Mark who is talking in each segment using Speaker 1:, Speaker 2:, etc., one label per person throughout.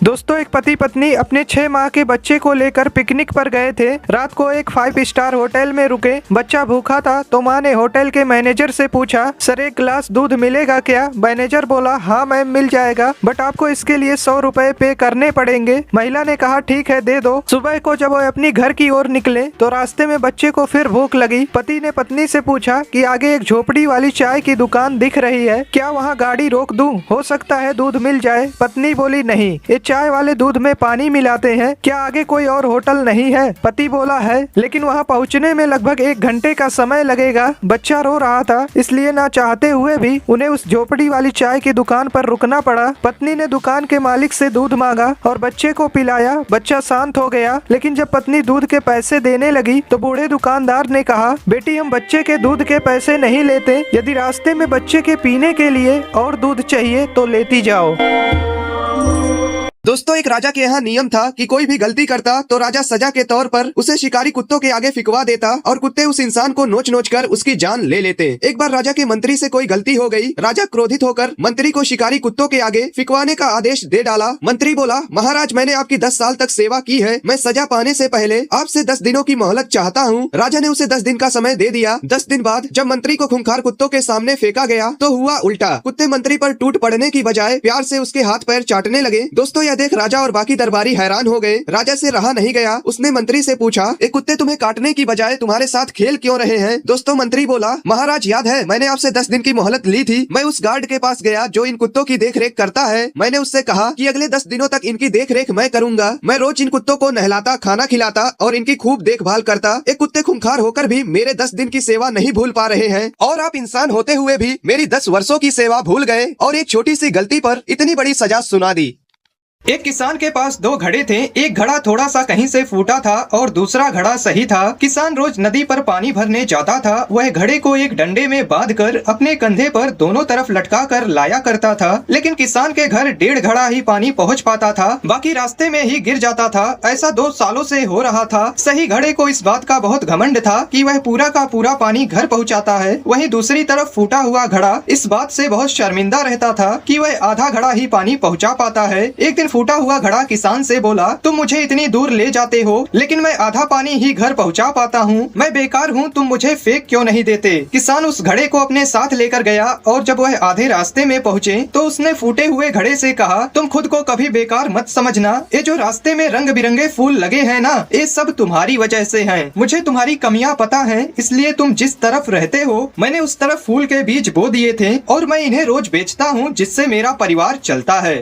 Speaker 1: दोस्तों, एक पति पत्नी अपने 6 माह के बच्चे को लेकर पिकनिक पर गए थे। रात को एक 5 स्टार होटल में रुके। बच्चा भूखा था तो माँ ने होटल के मैनेजर से पूछा, सर एक गिलास दूध मिलेगा क्या? मैनेजर बोला, हाँ मैम मिल जाएगा, बट आपको इसके लिए 100 रुपए पे करने पड़ेंगे। महिला ने कहा, ठीक है दे दो। सुबह को जब वो अपनी घर की ओर निकले तो रास्ते में बच्चे को फिर भूख लगी। पति ने पत्नी से पूछा कि आगे एक झोपड़ी वाली चाय की दुकान दिख रही है, क्या वहाँ गाड़ी रोक दूं? हो सकता है दूध मिल जाए। पत्नी बोली, नहीं, ये चाय वाले दूध में पानी मिलाते हैं, क्या आगे कोई और होटल नहीं है? पति बोला, है, लेकिन वहाँ पहुँचने में लगभग 1 घंटे का समय लगेगा। बच्चा रो रहा था, इसलिए ना चाहते हुए भी उन्हें उस झोपड़ी वाली चाय की दुकान पर रुकना पड़ा। पत्नी ने दुकान के मालिक से दूध मांगा और बच्चे को पिलाया। बच्चा शांत हो गया, लेकिन जब पत्नी दूध के पैसे देने लगी तो बूढ़े दुकानदार ने कहा, बेटी हम बच्चे के दूध के पैसे नहीं लेते, यदि रास्ते में बच्चे के पीने के लिए और दूध चाहिए तो लेती जाओ।
Speaker 2: दोस्तों, एक राजा के यहाँ नियम था कि कोई भी गलती करता तो राजा सजा के तौर पर उसे शिकारी कुत्तों के आगे फिकवा देता और कुत्ते उस इंसान को नोच नोच कर उसकी जान ले लेते। एक बार राजा के मंत्री से कोई गलती हो गई। राजा क्रोधित होकर मंत्री को शिकारी कुत्तों के आगे फिकवाने का आदेश दे डाला। मंत्री बोला, महाराज मैंने आपकी 10 साल तक सेवा की है, मैं सजा पाने से पहले आपसे 10 दिनों की मोहलत चाहता हूँ। राजा ने उसे 10 दिन का समय दे दिया। 10 दिन बाद जब मंत्री को खूंखार कुत्तों के सामने फेंका गया तो हुआ उल्टा। कुत्ते मंत्री पर टूट पड़ने की बजाय प्यार से उसके हाथ पैर चाटने लगे। दोस्तों, यह देख राजा और बाकी दरबारी हैरान हो गए। राजा से रहा नहीं गया, उसने मंत्री से पूछा, ये कुत्ते तुम्हें काटने की बजाय तुम्हारे साथ खेल क्यों रहे हैं? दोस्तों, मंत्री बोला, महाराज याद है मैंने आपसे 10 दिन की मोहलत ली थी। मैं उस गार्ड के पास गया जो इन कुत्तों की देख रेख करता है। मैंने उससे कहा कि अगले 10 दिनों तक इनकी देख रेख मैं करूंगा। मैं रोज इन कुत्तों को नहलाता, खाना खिलाता और इनकी खूब देखभाल करता। एक कुत्ते खूंखार होकर भी मेरे 10 दिन की सेवा नहीं भूल पा रहे हैं और आप इंसान होते हुए भी मेरी 10 वर्षों की सेवा भूल गए और एक छोटी सी गलती पर इतनी बड़ी सजा सुना दी।
Speaker 3: एक किसान के पास 2 घड़े थे। एक घड़ा थोड़ा सा कहीं से फूटा था और दूसरा घड़ा सही था। किसान रोज नदी पर पानी भरने जाता था। वह घड़े को एक डंडे में बांधकर अपने कंधे पर दोनों तरफ लटका कर लाया करता था, लेकिन किसान के घर 1.5 घड़ा ही पानी पहुंच पाता था, बाकी रास्ते में ही गिर जाता था। ऐसा 2 सालों से हो रहा था। सही घड़े को इस बात का बहुत घमंड था कि वह पूरा का पूरा पानी घर पहुँचाता है। वहीं दूसरी तरफ फूटा हुआ घड़ा इस बात से बहुत शर्मिंदा रहता था कि वह आधा घड़ा ही पानी पहुँचा पाता है। एक दिन फूटा हुआ घड़ा किसान से बोला, तुम मुझे इतनी दूर ले जाते हो लेकिन मैं आधा पानी ही घर पहुंचा पाता हूँ, मैं बेकार हूँ, तुम मुझे फेंक क्यों नहीं देते? किसान उस घड़े को अपने साथ लेकर गया और जब वह आधे रास्ते में पहुँचे तो उसने फूटे हुए घड़े से कहा, तुम खुद को कभी बेकार मत समझना, ये जो रास्ते में रंग बिरंगे फूल लगे हैं ना, ये सब तुम्हारी वजह से हैं। मुझे तुम्हारी कमियां पता है, इसलिए तुम जिस तरफ रहते हो मैंने उस तरफ फूल के बीज बो दिए थे और मैं इन्हें रोज बेचता हूँ, जिससे मेरा परिवार चलता है।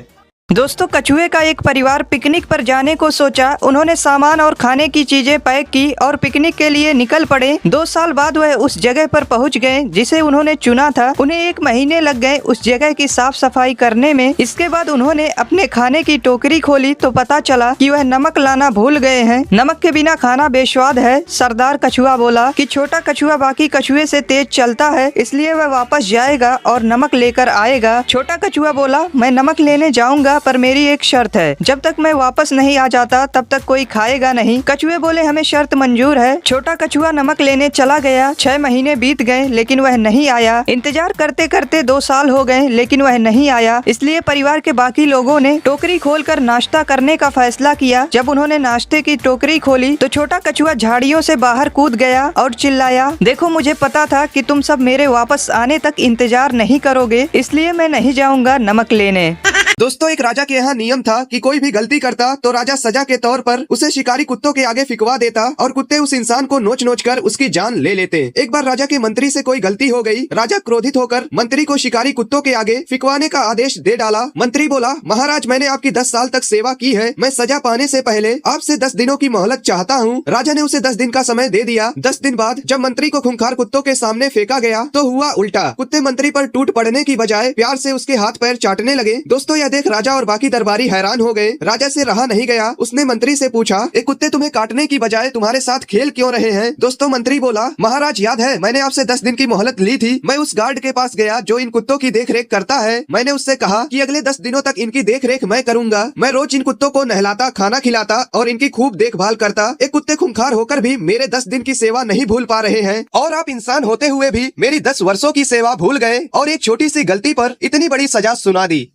Speaker 4: दोस्तों, कछुए का एक परिवार पिकनिक पर जाने को सोचा। उन्होंने सामान और खाने की चीजें पैक की और पिकनिक के लिए निकल पड़े। 2 साल बाद वह उस जगह पर पहुंच गए जिसे उन्होंने चुना था। उन्हें 1 महीने लग गए उस जगह की साफ सफाई करने में। इसके बाद उन्होंने अपने खाने की टोकरी खोली तो पता चला कि वह नमक लाना भूल गए हैं। नमक के बिना खाना बेस्वाद है। सरदार कछुआ बोला कि छोटा कछुआ बाकी कछुए से तेज चलता है, इसलिए वह वापस जाएगा और नमक लेकर आएगा। छोटा कछुआ बोला, मैं नमक लेने जाऊंगा पर मेरी एक शर्त है, जब तक मैं वापस नहीं आ जाता तब तक कोई खाएगा नहीं। कछुए बोले, हमें शर्त मंजूर है। छोटा कछुआ नमक लेने चला गया। 6 महीने बीत गए लेकिन वह नहीं आया। इंतजार करते करते 2 साल हो गए लेकिन वह नहीं आया। इसलिए परिवार के बाकी लोगों ने टोकरी खोलकर नाश्ता करने का फैसला किया। जब उन्होंने नाश्ते की टोकरी खोली तो छोटा कछुआ झाड़ियों से बाहर कूद गया और चिल्लाया, देखो मुझे पता था कि तुम सब मेरे वापस आने तक इंतजार नहीं करोगे, इसलिए मैं नहीं जाऊंगा नमक लेने।
Speaker 2: दोस्तों, एक राजा के यहाँ नियम था कि कोई भी गलती करता तो राजा सजा के तौर पर उसे शिकारी कुत्तों के आगे फिकवा देता और कुत्ते उस इंसान को नोच नोच कर उसकी जान ले लेते। एक बार राजा के मंत्री से कोई गलती हो गई। राजा क्रोधित होकर मंत्री को शिकारी कुत्तों के आगे फिकवाने का आदेश दे डाला। मंत्री बोला, महाराज मैंने आपकी 10 साल तक सेवा की है, मैं सजा पाने से पहले आपसे 10 दिनों की मोहलत चाहता हूँ। राजा ने उसे 10 दिन का समय दे दिया। 10 दिन बाद जब मंत्री को खूंखार कुत्तों के सामने फेंका गया तो हुआ उल्टा। कुत्ते मंत्री पर टूट पड़ने की बजाय प्यार से उसके हाथ पैर चाटने लगे। दोस्तों, यह देख राजा और बाकी दरबारी हैरान हो गए। राजा से रहा नहीं गया, उसने मंत्री से पूछा, ये कुत्ते तुम्हें काटने की बजाय तुम्हारे साथ खेल क्यों रहे हैं? दोस्तों, मंत्री बोला, महाराज याद है मैंने आपसे 10 दिन की मोहलत ली थी। मैं उस गार्ड के पास गया जो इन कुत्तों की देख रेख करता है। मैंने उससे कहा कि अगले 10 दिनों तक इनकी देख रेख मैं करूंगा। मैं रोज इन कुत्तों को नहलाता, खाना खिलाता और इनकी खूब देखभाल करता। ये कुत्ते खूंखार होकर भी मेरे 10 दिन की सेवा नहीं भूल पा रहे हैं और आप इंसान होते हुए भी मेरी 10 वर्षों की सेवा भूल गए और एक छोटी सी गलती पर इतनी बड़ी सजा सुना दी।